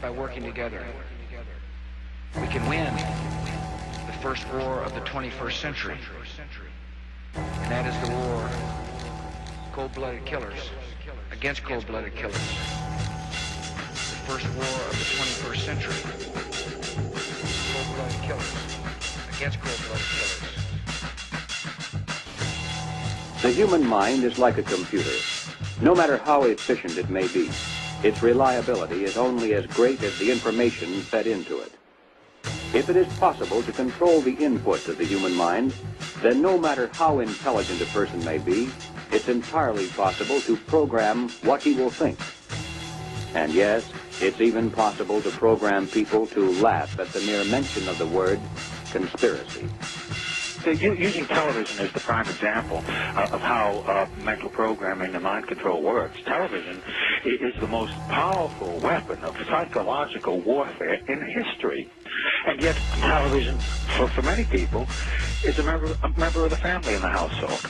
by working together. We can win the first war of the 21st century, and that is the war cold-blooded killers against cold-blooded killers. The first war of the 21st century, cold-blooded killers against cold-blooded killers. The human mind is like a computer. No matter how efficient it may be, its reliability is only as great as the information fed into it. If it is possible to control the input of the human mind, then no matter how intelligent a person may be, it's entirely possible to program what he will think. And yes, it's even possible to program people to laugh at the mere mention of the word conspiracy. Using television is the prime example of how mental programming and mind control works. Television is the most powerful weapon of psychological warfare in history. And yet television, for many people, is a member of the family in the household.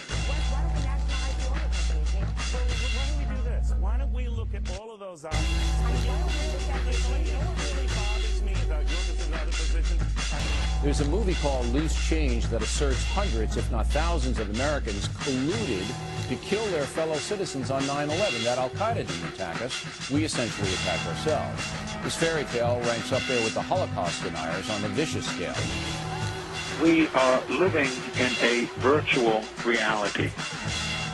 Why don't we look at all of those options? You know what really bothers me about your other position? There's a movie called Loose Change that asserts hundreds, if not thousands, of Americans colluded to kill their fellow citizens on 9/11. That Al-Qaeda didn't attack us. We essentially attacked ourselves. This fairy tale ranks up there with the Holocaust deniers on the vicious scale. We are living in a virtual reality.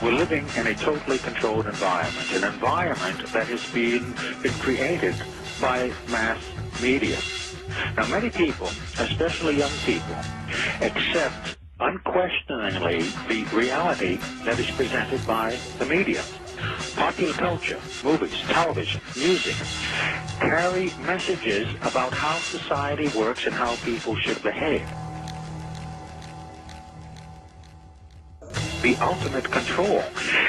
We're living in a totally controlled environment, an environment that has been created by mass media. Now, many people, especially young people, accept unquestioningly the reality that is presented by the media. Popular culture, movies, television, music, carry messages about how society works and how people should behave. The ultimate control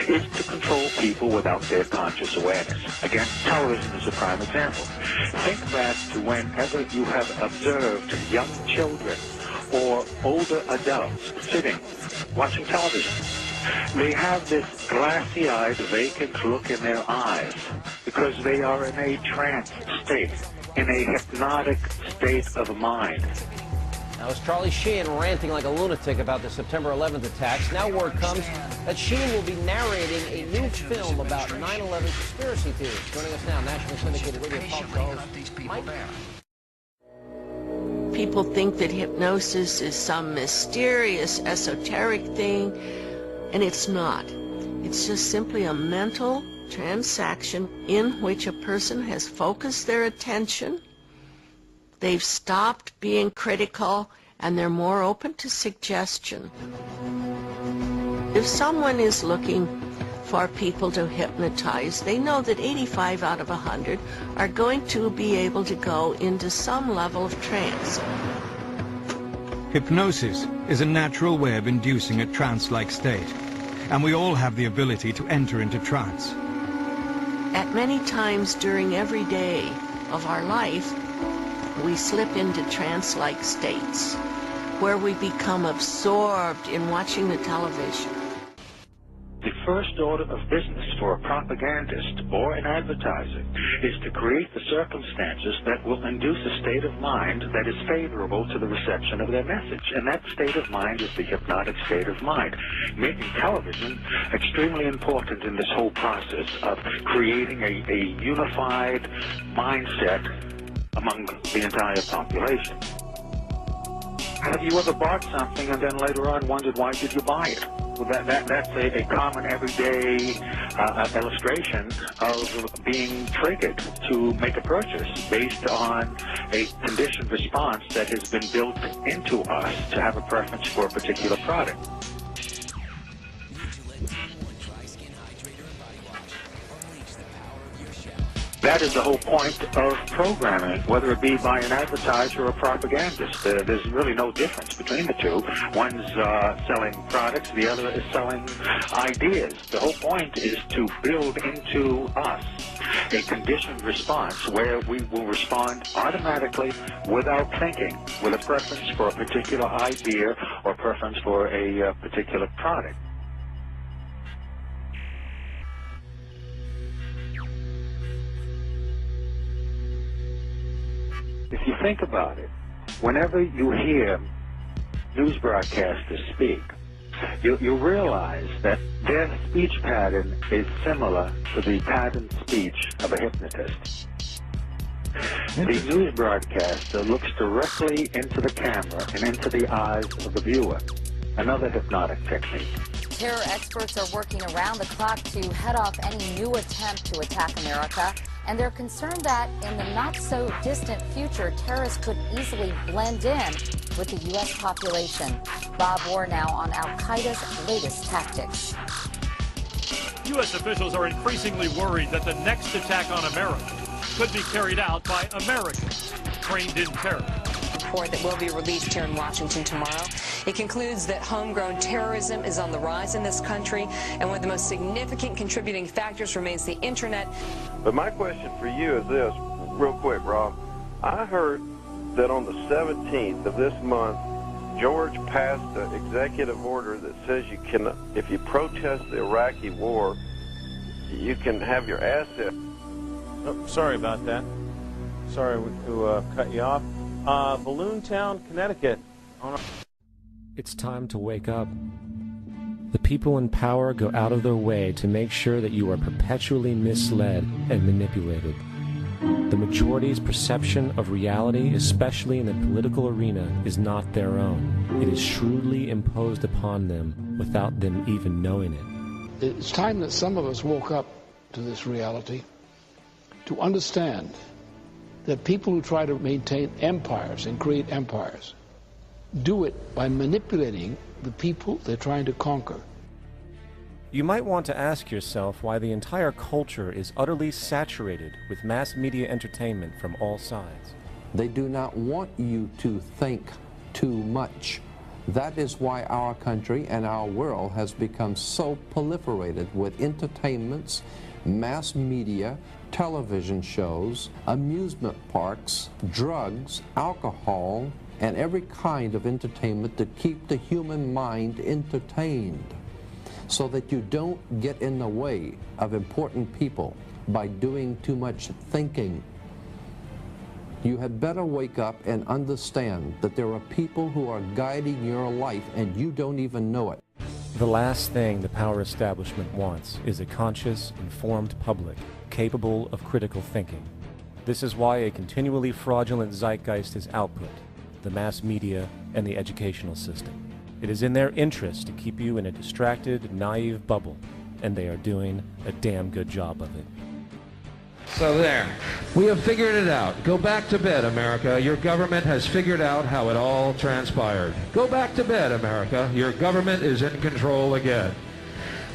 is to control people without their conscious awareness. Again, television is a prime example. Think back to whenever you have observed young children or older adults sitting, watching television. They have this glassy-eyed, vacant look in their eyes because they are in a trance state, in a hypnotic state of mind. Now, as Charlie Sheen ranting like a lunatic about the September 11th attacks, now word comes that Sheen will be narrating a new film about 9/11 conspiracy theories. Joining us now, nationally syndicated radio talk show host Mike. People think that hypnosis is some mysterious, esoteric thing, and it's not. It's just simply a mental transaction in which a person has focused their attention. They've stopped being critical, and they're more open to suggestion. If someone is looking for people to hypnotize, they know that 85 out of 100 are going to be able to go into some level of trance. Hypnosis is a natural way of inducing a trance-like state, and we all have the ability to enter into trance. At many times during every day of our life, we slip into trance-like states where we become absorbed in watching the television. The first order of business for a propagandist or an advertiser is to create the circumstances that will induce a state of mind that is favorable to the reception of their message. And that state of mind is the hypnotic state of mind, making television extremely important in this whole process of creating a unified mindset among the entire population. Have you ever bought something and then later on wondered why did you buy it? Well, that's a common everyday illustration of being triggered to make a purchase based on a conditioned response that has been built into us to have a preference for a particular product. That is the whole point of programming, whether it be by an advertiser or a propagandist. There's really no difference between the two. One's selling products, the other is selling ideas. The whole point is to build into us a conditioned response where we will respond automatically without thinking, with a preference for a particular idea or preference for a particular product. If you think about it, whenever you hear news broadcasters speak, you realize that their speech pattern is similar to the pattern speech of a hypnotist. The news broadcaster looks directly into the camera and into the eyes of the viewer, another hypnotic technique. Terror experts are working around the clock to head off any new attempt to attack America, and they're concerned that in the not-so-distant future, terrorists could easily blend in with the U.S. population. Bob Orr now on Al-Qaeda's latest tactics. U.S. officials are increasingly worried that the next attack on America could be carried out by Americans trained in terror. Report that will be released here in Washington tomorrow. It concludes that homegrown terrorism is on the rise in this country, and one of the most significant contributing factors remains the internet. But my question for you is this, real quick, Rob. I heard that on the 17th of this month, George passed an executive order that says you can, if you protest the Iraqi war, you can have your assets. Oh, sorry about that. Sorry to cut you off. Balloontown, Connecticut. It's time to wake up. The people in power go out of their way to make sure that you are perpetually misled and manipulated. The majority's perception of reality, especially in the political arena, is not their own. It is shrewdly imposed upon them without them even knowing it. It's time that some of us woke up to this reality, to understand that people who try to maintain empires and create empires do it by manipulating the people they're trying to conquer. You might want to ask yourself why the entire culture is utterly saturated with mass media entertainment from all sides. They do not want you to think too much. That is why our country and our world has become so proliferated with entertainments, mass media, television shows, amusement parks, drugs, alcohol, and every kind of entertainment to keep the human mind entertained, so that you don't get in the way of important people by doing too much thinking. You had better wake up and understand that there are people who are guiding your life and you don't even know it. The last thing the power establishment wants is a conscious, informed public capable of critical thinking. This is why a continually fraudulent zeitgeist is output, the mass media and the educational system. It is in their interest to keep you in a distracted, naive bubble, and they are doing a damn good job of it. So there, we have figured it out. Go back to bed, America. Your government has figured out how it all transpired. Go back to bed, America. Your government is in control again.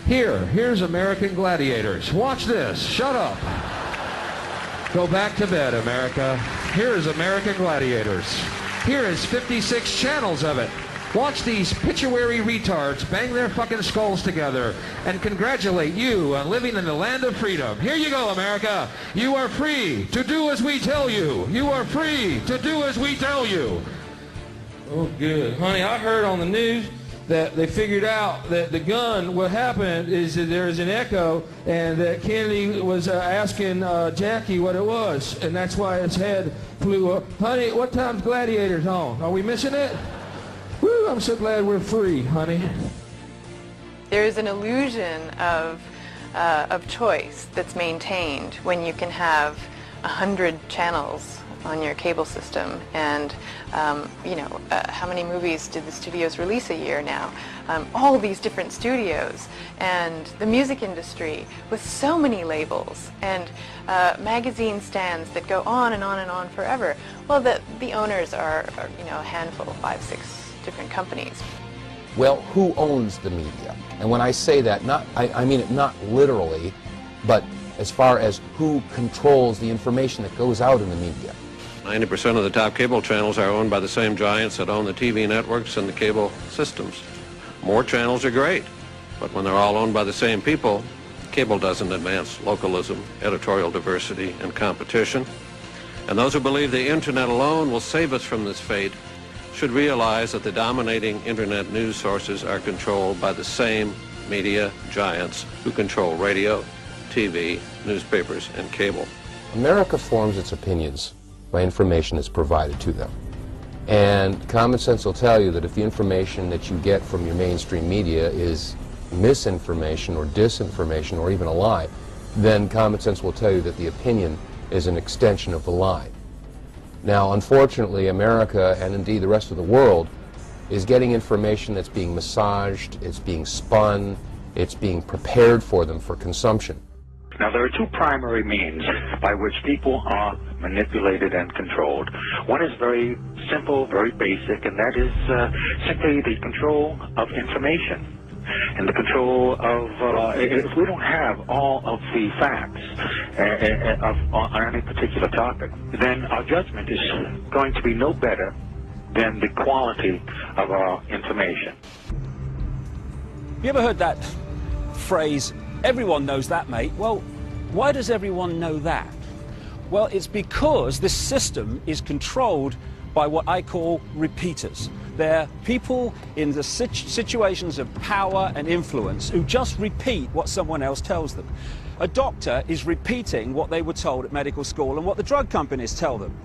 Here's American gladiators. Watch this. Shut up. Go back to bed, America. Here is American gladiators. Here is 56 channels of it. Watch these pituitary retards bang their fucking skulls together and congratulate you on living in the land of freedom. Here you go, America. You are free to do as we tell you. You are free to do as we tell you. Oh, good. Honey, I heard on the news that they figured out that the gun, what happened is that there's an echo and that Kennedy was asking Jackie what it was, and that's why his head flew up. Honey, what time's Gladiators on? Are we missing it? Woo, I'm so glad we're free, honey. There's an illusion of choice that's maintained when you can have 100 channels on your cable system, and how many movies did the studios release a year now? All these different studios, and the music industry with so many labels, and magazine stands that go on and on and on forever. Well, the owners are a handful, 5, 6 different companies. Well, who owns the media? And when I say that, I mean it not literally, but as far as who controls the information that goes out in the media. 90% of the top cable channels are owned by the same giants that own the TV networks and the cable systems. More channels are great, but when they're all owned by the same people, cable doesn't advance localism, editorial diversity, and competition. And those who believe the internet alone will save us from this fate should realize that the dominating internet news sources are controlled by the same media giants who control radio, TV, newspapers, and cable. America forms its opinions by information that's provided to them. And common sense will tell you that if the information that you get from your mainstream media is misinformation or disinformation or even a lie, then common sense will tell you that the opinion is an extension of the lie. Now, unfortunately, America, and indeed the rest of the world, is getting information that's being massaged, it's being spun, it's being prepared for them for consumption. Now, there are two primary means by which people are manipulated and controlled. One is very simple, very basic, and that is simply the control of information. And the control of, if we don't have all of the facts on any particular topic, then our judgment is going to be no better than the quality of our information. You ever heard that phrase, everyone knows that, mate? Well, why does everyone know that? Well, it's because this system is controlled by what I call repeaters. They're people in the situations of power and influence who just repeat what someone else tells them. A doctor is repeating what they were told at medical school and what the drug companies tell them.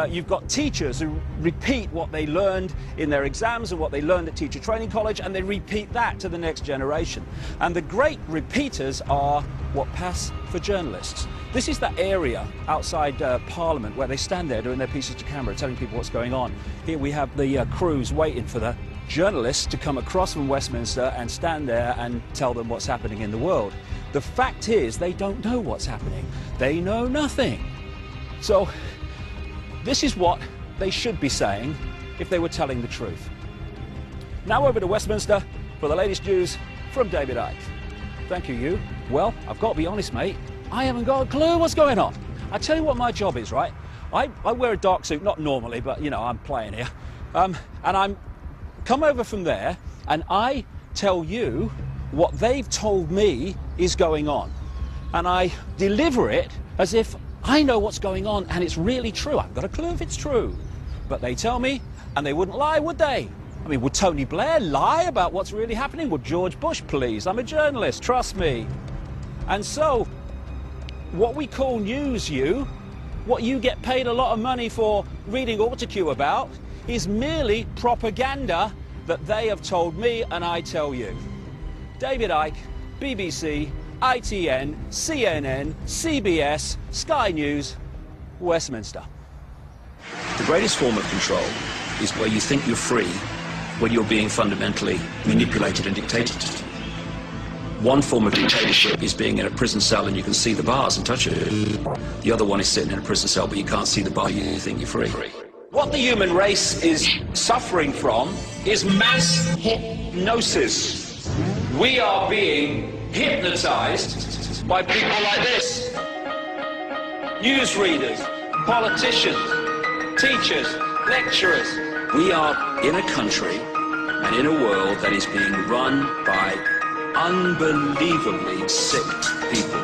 You've got teachers who repeat what they learned in their exams and what they learned at teacher training college, and they repeat that to the next generation. And the great repeaters are what pass for journalists. This is that area outside Parliament where they stand there doing their pieces to camera, telling people what's going on. Here we have the crews waiting for the journalists to come across from Westminster and stand there and tell them what's happening in the world. The fact is, they don't know what's happening. They know nothing. So this is what they should be saying if they were telling the truth. Now over to Westminster for the latest news from David Icke. Thank you, you. Well, I've got to be honest, mate. I haven't got a clue what's going on. I tell you what my job is, right? I wear a dark suit, not normally, but, you know, I'm playing here. And I'm come over from there, and I tell you what they've told me is going on. And I deliver it as if I know what's going on, and it's really true. I've got a clue if it's true. But they tell me, and they wouldn't lie, would they? I mean, would Tony Blair lie about what's really happening? Would George Bush, please? I'm a journalist, trust me. And so, what we call news, what you get paid a lot of money for reading Autocue about, is merely propaganda that they have told me and I tell you. David Icke, BBC, ITN, CNN, CBS, Sky News, Westminster. The greatest form of control is where you think you're free when you're being fundamentally manipulated and dictated. One form of dictatorship is being in a prison cell and you can see the bars and touch it. The other one is sitting in a prison cell but you can't see the bar, you think you're free. What the human race is suffering from is mass hypnosis. We are being hypnotized by people like this. Newsreaders, politicians, teachers, lecturers. We are in a country and in a world that is being run by unbelievably sick people.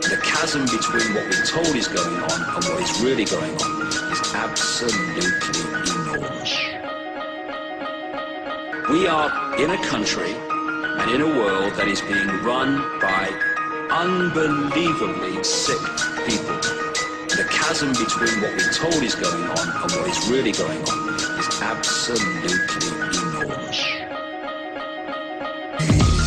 The chasm between what we're told is going on and what is really going on is absolutely enormous. We are in a country and in a world that is being run by unbelievably sick people. The chasm between what we're told is going on and what is really going on is absolutely enormous.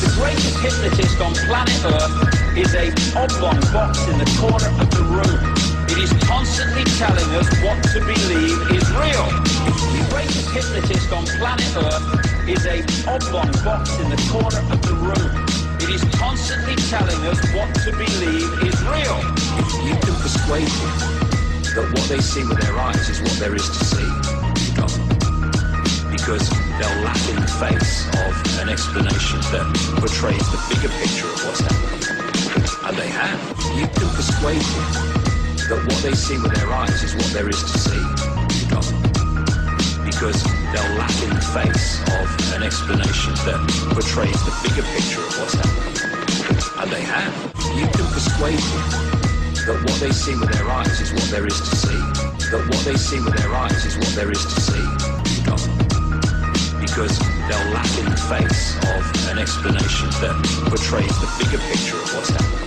The greatest hypnotist on planet Earth is a oblong box in the corner of the room. It is constantly telling us what to believe is real. The greatest hypnotist on planet Earth is a oblong box in the corner of the room. It is constantly telling us what to believe is real. If you can persuade them that what they see with their eyes is what there is to see, you don't. Because they'll laugh in the face of an explanation that portrays the bigger picture of what's happening. And they have. You can persuade them that what they see with their eyes is what there is to see, you don't. Because they'll laugh in the face of an explanation that portrays the bigger picture of what's happening. And they have. You can persuade them that what they see with their eyes is what there is to see. That what they see with their eyes is what there is to see, you don't. Because they'll laugh in the face of an explanation that portrays the bigger picture of what's happening.